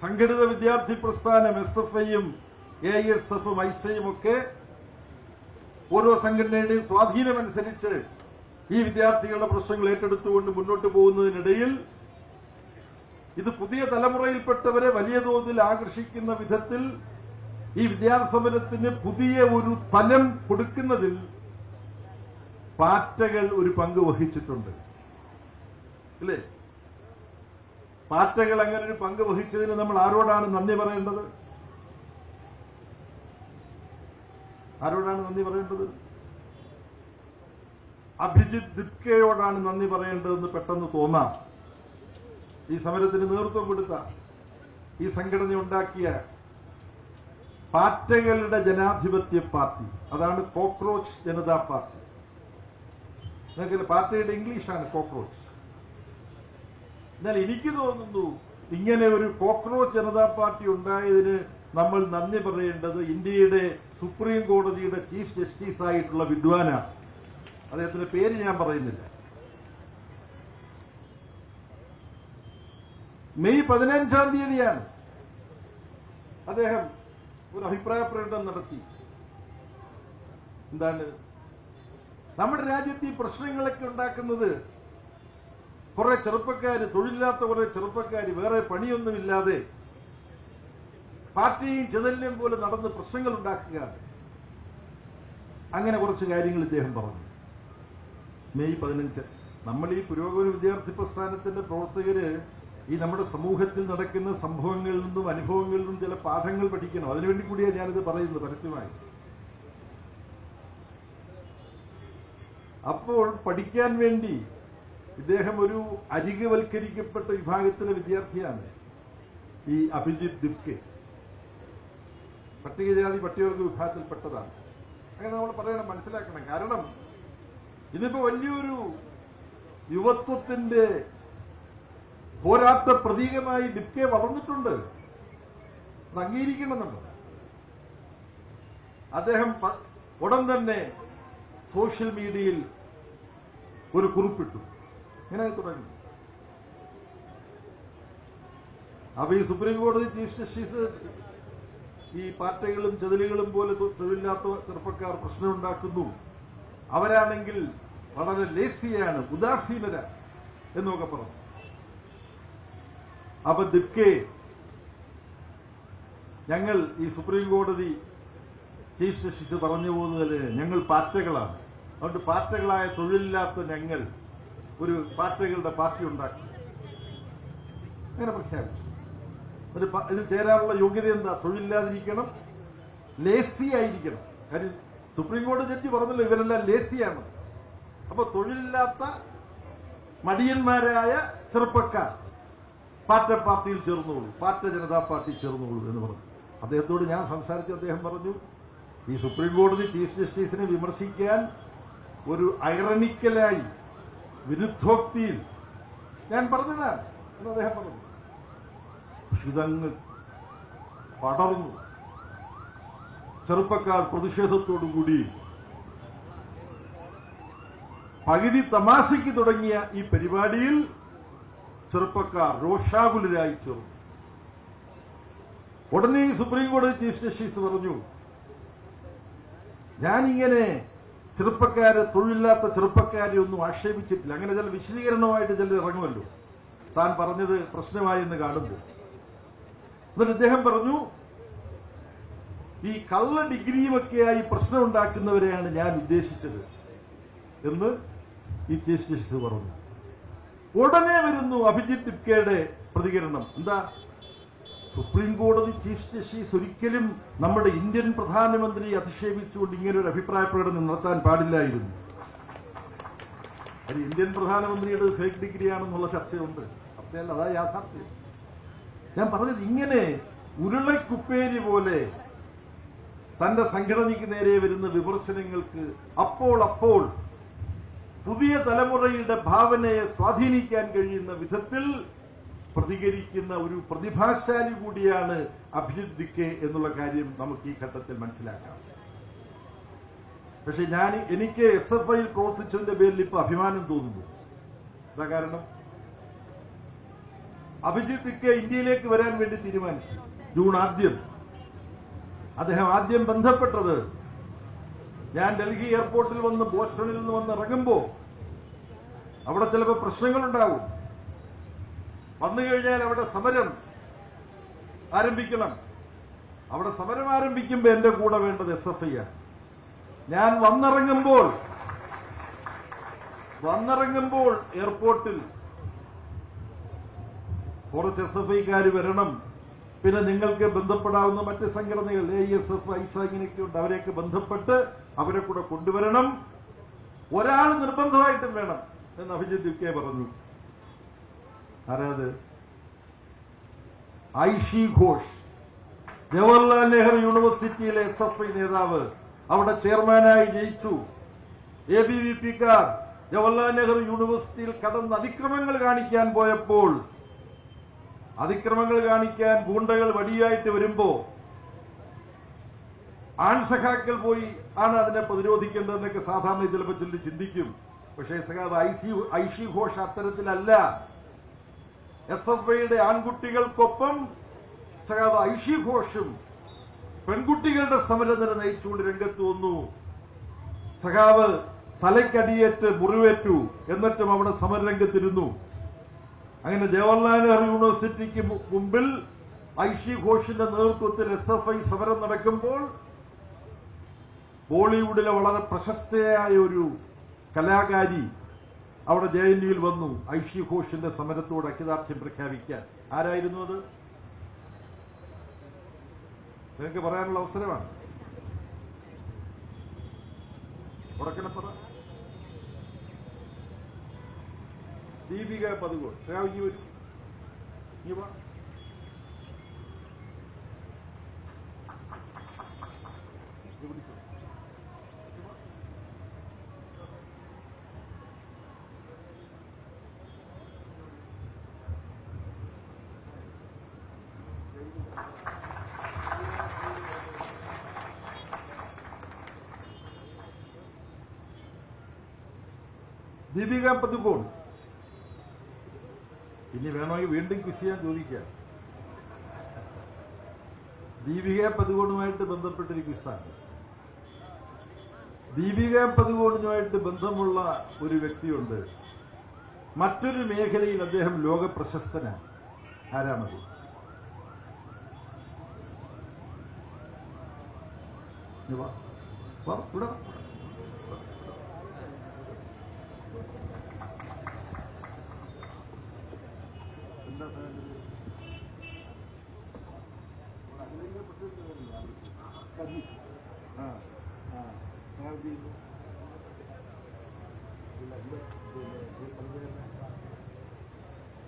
സംഘടിത വിദ്യാർത്ഥി പ്രസ്ഥാനം SFIയും AISFും ഐസയും ഒക്കെ ഓരോ സംഘടനയുടെയും സ്വാധീനമനുസരിച്ച് ഈ വിദ്യാർത്ഥികളുടെ പ്രശ്നങ്ങൾ ഏറ്റെടുത്തുകൊണ്ട് മുന്നോട്ട് പോകുന്നതിനിടയിൽ ഇത് പുതിയ തലമുറയിൽപ്പെട്ടവരെ വലിയ തോതിൽ ആകർഷിക്കുന്ന വിധത്തിൽ ഈ വിദ്യാർത്ഥി സമരത്തിന് പുതിയ ഒരു തലം കൊടുക്കുന്നതിൽ പാറ്റകൾ ഒരു പങ്ക് വഹിച്ചിട്ടുണ്ട്, അല്ലേ? പാറ്റകൾ അങ്ങനെ ഒരു പങ്ക് വഹിച്ചതിന് നമ്മൾ ആരോടാണ് നന്ദി പറയേണ്ടത്? ആരോടാണ് നന്ദി പറയേണ്ടത്? അഭിജിത്ത് ദിപ്കെയോടാണ് നന്ദി പറയേണ്ടതെന്ന് പെട്ടെന്ന് തോന്നാം. ഈ സമരത്തിന് നേതൃത്വം കൊടുത്ത, ഈ സംഘടന ഉണ്ടാക്കിയ പാറ്റകളുടെ ജനാധിപത്യ പാർട്ടി, അതാണ് കോക്രോച്ച് ജനതാ പാർട്ടി. നിങ്ങൾക്ക് പാർട്ടിയുടെ ഇംഗ്ലീഷാണ് കോക്രോച്ച്. എന്നാൽ എനിക്ക് തോന്നുന്നു ഇങ്ങനെ ഒരു കോക്രോച്ച് ജനതാ പാർട്ടി ഉണ്ടായതിന് നമ്മൾ നന്ദി പറയേണ്ടത് ഇന്ത്യയുടെ സുപ്രീം കോടതിയുടെ ചീഫ് ജസ്റ്റിസ് ആയിട്ടുള്ള വിദ്വാനാണ്. അദ്ദേഹത്തിന്റെ പേര് ഞാൻ പറയുന്നില്ല. മെയ് 15-ാം തീയതിയാണ് അദ്ദേഹം ഒരു അഭിപ്രായ പ്രകടനം നടത്തി. എന്താണ്? നമ്മുടെ രാജ്യത്ത് ഈ പ്രശ്നങ്ങളൊക്കെ ഉണ്ടാക്കുന്നത് കുറെ ചെറുപ്പക്കാര്, തൊഴിലില്ലാത്ത കുറെ ചെറുപ്പക്കാര് വേറെ പണിയൊന്നുമില്ലാതെ പാർട്ടിയും ചെതല്യം പോലെ നടന്ന് പ്രശ്നങ്ങൾ ഉണ്ടാക്കുകയാണ്. അങ്ങനെ കുറച്ച് കാര്യങ്ങൾ ഇദ്ദേഹം പറഞ്ഞു. മെയ് 15 നമ്മൾ ഈ പുരോഗമന വിദ്യാർത്ഥി പ്രസ്ഥാനത്തിന്റെ പ്രവർത്തകര് ഈ നമ്മുടെ സമൂഹത്തിൽ നടക്കുന്ന സംഭവങ്ങളിൽ നിന്നും അനുഭവങ്ങളിൽ നിന്നും ചില പാഠങ്ങൾ പഠിക്കണം. അതിനുവേണ്ടി കൂടിയാണ് ഞാനിത് പറയുന്നത് പരസ്യമായി. അപ്പോൾ പഠിക്കാൻ വേണ്ടി ഇദ്ദേഹം ഒരു അരികുവൽക്കരിക്കപ്പെട്ട വിഭാഗത്തിലെ വിദ്യാർത്ഥിയാണ്, ഈ അഭിജിത്ത് ദിപ്കെ. പട്ടികജാതി പട്ടികവർഗ വിഭാഗത്തിൽപ്പെട്ടതാണ്. അങ്ങനെ നമ്മൾ പറയണം, മനസ്സിലാക്കണം. കാരണം ഇതിപ്പോ വലിയൊരു യുവത്വത്തിന്റെ പോരാട്ട പ്രതീകമായി ദിപ്കെ വളർന്നിട്ടുണ്ട്. അത് അംഗീകരിക്കണം നമ്മൾ. അദ്ദേഹം ഉടൻ തന്നെ സോഷ്യൽ മീഡിയയിൽ ഒരു കുറിപ്പിട്ടു. ഇങ്ങനെ തുടങ്ങി. അപ്പൊ ഈ സുപ്രീം കോടതി ചീഫ് ജസ്റ്റിസ് ഈ പാർട്ടികളും ചെതലുകളും പോലെ തൊഴിലില്ലാത്ത ചെറുപ്പക്കാർ പ്രശ്നമുണ്ടാക്കുന്നു, അവരാണെങ്കിൽ വളരെ ലേസിയാണ്, ഉദാസീനരാണ് എന്നൊക്കെ പറഞ്ഞു. അപ്പൊ ദിപ്കെ, ഞങ്ങൾ ഈ സുപ്രീം കോടതി ചീഫ് ജസ്റ്റിസ് പറഞ്ഞു പോകുന്നതിൽ ഞങ്ങൾ പാർട്ടികളാണ്, അതുകൊണ്ട് പാർട്ടികളായ തൊഴിലില്ലാത്ത ഞങ്ങൾ ഒരു പാർട്ടികളുടെ പാർട്ടി ഉണ്ടാക്കി അങ്ങനെ പ്രഖ്യാപിച്ചു. ഇതിൽ ചേരാനുള്ള യോഗ്യത എന്താ? തൊഴിലില്ലാതിരിക്കണം, ലേസി ആയിരിക്കണം. കാര്യം സുപ്രീം കോടതി ജഡ്ജി പറഞ്ഞല്ലോ ഇവരെല്ലാം ലേസിയാണ്. അപ്പൊ തൊഴിലില്ലാത്ത മടിയന്മാരായ ചെറുപ്പക്കാർ പാർട്ടിയിൽ ചേർന്നോളൂ, പാർട്ടി ജനതാ പാർട്ടി ചേർന്നോളൂ എന്ന് പറഞ്ഞു. അദ്ദേഹത്തോട് ഞാൻ സംസാരിച്ചു. അദ്ദേഹം പറഞ്ഞു, ഈ സുപ്രീം കോടതി ചീഫ് ജസ്റ്റിസിനെ വിമർശിക്കാൻ ഒരു ഐറണിക്കലായി, വിരുദ്ധോക്തിയിൽ ഞാൻ പറഞ്ഞതാണ് എന്ന് അദ്ദേഹം പറഞ്ഞു. ഇതങ്ങ് പടർന്നു. ചെറുപ്പക്കാർ പ്രതിഷേധത്തോടുകൂടി പകുതി തമാശയ്ക്ക് തുടങ്ങിയ ഈ പരിപാടിയിൽ ചെറുപ്പക്കാർ രോഷാകുലരായി ചേർന്നു. ഉടനെ സുപ്രീം കോടതി ചീഫ് ജസ്റ്റിസ് പറഞ്ഞു, ഞാനിങ്ങനെ ചെറുപ്പക്കാരെ, തൊഴിലില്ലാത്ത ചെറുപ്പക്കാരെ ഒന്നും ആക്ഷേപിച്ചിട്ടില്ല. അങ്ങനെ ചില വിശദീകരണമായിട്ട് ചിലർ ഇറങ്ങുമല്ലോ, താൻ പറഞ്ഞത് പ്രശ്നമായി എന്ന് കാണുമ്പോൾ. എന്നിട്ട് അദ്ദേഹം പറഞ്ഞു, ഈ കള്ള ഡിഗ്രിയുമൊക്കെയായി പ്രശ്നം ഉണ്ടാക്കുന്നവരെയാണ് ഞാൻ ഉദ്ദേശിച്ചത് എന്ന് ഈ ചീഫ് ജസ്റ്റിസ് പറഞ്ഞു. ഉടനെ വരുന്നു അഭിജിത്ത് ദിപ്കെയുടെ പ്രതികരണം. എന്താ? സുപ്രീം കോടതി ചീഫ് ജസ്റ്റിസ് ഒരിക്കലും നമ്മുടെ ഇന്ത്യൻ പ്രധാനമന്ത്രിയെ അധിക്ഷേപിച്ചുകൊണ്ട് ഇങ്ങനെ ഒരു അഭിപ്രായ പ്രകടനം നടത്താൻ പാടില്ലായിരുന്നു. അത് ഇന്ത്യൻ പ്രധാനമന്ത്രിയുടെ ഫേക്ക് ഡിഗ്രിയാണെന്നുള്ള ചർച്ചയുണ്ട്. ചർച്ചയല്ല, അതാ യാഥാർത്ഥ്യം. ഞാൻ പറഞ്ഞത്, ഇങ്ങനെ ഉരുളക്കുപ്പേരി പോലെ തന്റെ സംഘടനയ്ക്ക് നേരെ വരുന്ന വിമർശനങ്ങൾക്ക് അപ്പോൾ പുതിയ തലമുറയുടെ ഭാവനയെ സ്വാധീനിക്കാൻ കഴിയുന്ന വിധത്തിൽ പ്രതികരിക്കുന്ന ഒരു പ്രതിഭാശാലി കൂടിയാണ് അഭിജിത്ത് ദിപ്കെ എന്നുള്ള കാര്യം നമുക്ക് ഈ ഘട്ടത്തിൽ മനസ്സിലാക്കാം. പക്ഷെ എനിക്ക് SFIയിൽ പ്രവർത്തിച്ചതിന്റെ പേരിൽ ഇപ്പൊ അഭിമാനം തോന്നുന്നു. എന്താ കാരണം? അഭിജിത്ത് ഇക്ക ഇന്ത്യയിലേക്ക് വരാൻ വേണ്ടി തീരുമാനിച്ചു. ജൂൺ ആദ്യം അദ്ദേഹം ആദ്യം ബന്ധപ്പെട്ടത്, ഞാൻ ഡൽഹി എയർപോർട്ടിൽ വന്ന് ബോസ്റ്റണിൽ നിന്ന് വന്ന് ഇറങ്ങുമ്പോ അവിടെ ചിലപ്പോൾ പ്രശ്നങ്ങളുണ്ടാവും, വന്നു കഴിഞ്ഞാൽ അവിടെ സമരം ആരംഭിക്കണം. അവിടെ സമരം ആരംഭിക്കുമ്പോൾ എന്റെ കൂടെ വേണ്ടത് SFI ആണ്. ഞാൻ വന്നിറങ്ങുമ്പോൾ എയർപോർട്ടിൽ കുറച്ച് SFIക്കാർ വരണം. പിന്നെ നിങ്ങൾക്ക് ബന്ധപ്പെടാവുന്ന മറ്റ് സംഘടനകൾ AISF, ഐസ ഇങ്ങനെയൊക്കെ ഉണ്ട്, അവരെയൊക്കെ ബന്ധപ്പെട്ട് അവരെ കൂടെ കൊണ്ടുവരണം. ഒരാൾ നിർബന്ധമായിട്ടും വേണം എന്ന് അഭിജിത്ത് UK പറഞ്ഞു. ആരാത്? ഐഷി ഘോഷ്, ജവഹർലാൽ നെഹ്റു യൂണിവേഴ്സിറ്റിയിലെ SFI നേതാവ്, അവിടെ ചെയർമാനായി ജയിച്ചു. ABVPക്കാർ ജവഹർലാൽ നെഹ്റു യൂണിവേഴ്സിറ്റിയിൽ കടന്ന് അതിക്രമങ്ങൾ കാണിക്കാൻ പോയപ്പോൾ, അതിക്രമങ്ങൾ കാണിക്കാൻ ഗൂണ്ടകൾ വടിയായിട്ട് വരുമ്പോ ആൺസഖാക്കൾ പോയി ആണ് അതിനെ പ്രതിരോധിക്കേണ്ടതെന്നൊക്കെ സാധാരണ ചിലപ്പോൾ ചിന്തിക്കും. പക്ഷേ സഖാവ് ഐഷി ഘോഷ് അത്തരത്തിലല്ല. SFIയുടെ ആൺകുട്ടികൾക്കൊപ്പം സഖാവ് ഐഷി ഘോഷും പെൺകുട്ടികളുടെ സമരത്തിന് നയിച്ചുകൊണ്ട് രംഗത്ത് വന്നു. സഖാവ് തലയ്ക്കടിയേറ്റ് മുറിവേറ്റു, എന്നിട്ടും അവിടെ സമരരംഗത്തിരുന്നു. അങ്ങനെ ജവഹർലാൽ നെഹ്റു യൂണിവേഴ്സിറ്റിക്ക് മുമ്പിൽ ഐഷി ഘോഷിന്റെ നേതൃത്വത്തിൽ SFI സമരം നടക്കുമ്പോൾ ബോളിവുഡിലെ വളരെ പ്രശസ്തയായ ഒരു കലാകാരി അവിടെ JNUവിൽ വന്നു ഐഷി ഘോഷിന്റെ സമരത്തോട് ഐക്യദാർഢ്യം പ്രഖ്യാപിക്കാൻ. ആരായിരുന്നു അത്? നിങ്ങൾക്ക് പറയാനുള്ള അവസരമാണ്. ഉറക്കണപ്പറ ദീപിക പതുകോൺ. ശ്രാവിക്ക് വരും. ദീപിക പതുകോൺ. ഇനി വേണമെങ്കിൽ വീണ്ടും ക്വിസ് ചെയ്യാൻ ചോദിക്കാം. ദീപിക പതുകോണുമായിട്ട് ബന്ധപ്പെട്ടൊരു ക്വിസാണ്. ദീപിക പതുകോണുമായിട്ട് ബന്ധമുള്ള ഒരു വ്യക്തിയുണ്ട്, മറ്റൊരു മേഖലയിൽ അദ്ദേഹം ലോക പ്രശസ്തനാണ്. ആരാണത്? ഇവിടെ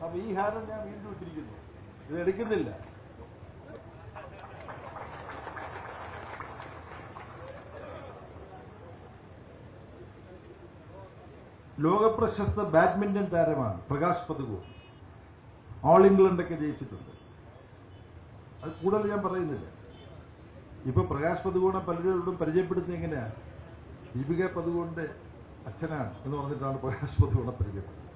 അപ്പൊ ഈ ഹാരം ഞാൻ വീണ്ടും ഇട്ടിരിക്കുന്നു, ഇത് എടുക്കുന്നില്ല. ലോകപ്രശസ്ത ബാഡ്മിന്റൺ താരമാണ് പ്രകാശ് പതുകോൺ. ഓൾ ഇംഗ്ലണ്ടൊക്കെ ജയിച്ചിട്ടുണ്ട്. അത് കൂടുതൽ ഞാൻ പറയുന്നില്ല. ഇപ്പൊ പ്രകാശ് പതുകോണെ പലരോടും പരിചയപ്പെടുത്തുന്നത് എങ്ങനെയാണ്? ദീപിക പതുകോണിന്റെ അച്ഛനാണ് എന്ന് പറഞ്ഞിട്ടാണ് പ്രകാശ് പതുകോണെ പരിചയപ്പെടുന്നത്.